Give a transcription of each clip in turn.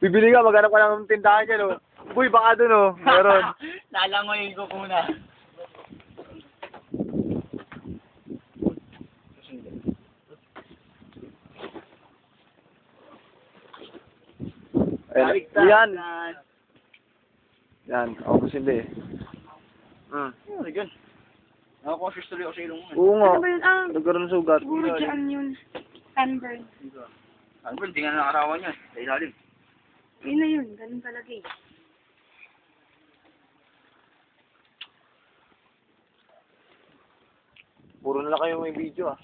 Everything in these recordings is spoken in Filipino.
Bibili ka, maghanap ka ng tindahan dyan, oh. Uy, baka dun, oh. Meron. Lalangoyin ko muna. Ayan. Yan. Yan. Ako kasi hindi, eh. Ano yun? Nakakonscious tuloy ako sa ilong mo. Oo nga. Ano ba yun? Ah, Nagkaroon ng sugat. siguro dyan yun. Sunburn. Ano ba, hindi nga nakarawan yan. Sa ilalim. Yun na yun. Ganun talaga eh. Puro na lang kayo may video, ah.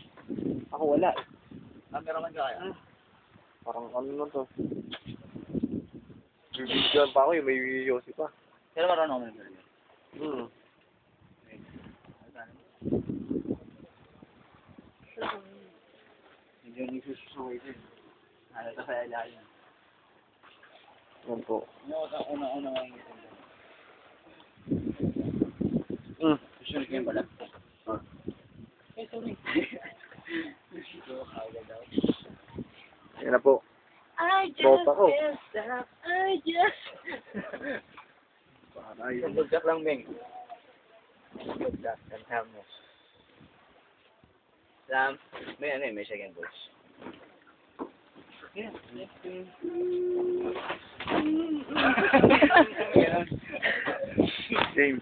Ako wala, eh. Cameraman ka kaya? Parang ano na to. May video pa ako, may Yossi pa. Pero marunong ako mag-video. Hindi yung nagsususuway din. Ano ito sa ilalim. Yan po. Ano ka una-una nga yung ito? Susunod ko yung balat. Eh, sorry. Yan na po. I Tropa ko. can't stop. I just... Buldak lang, Beng. Buldak. Kantam mo. Sam, may ano may second voice. Yeah. Same.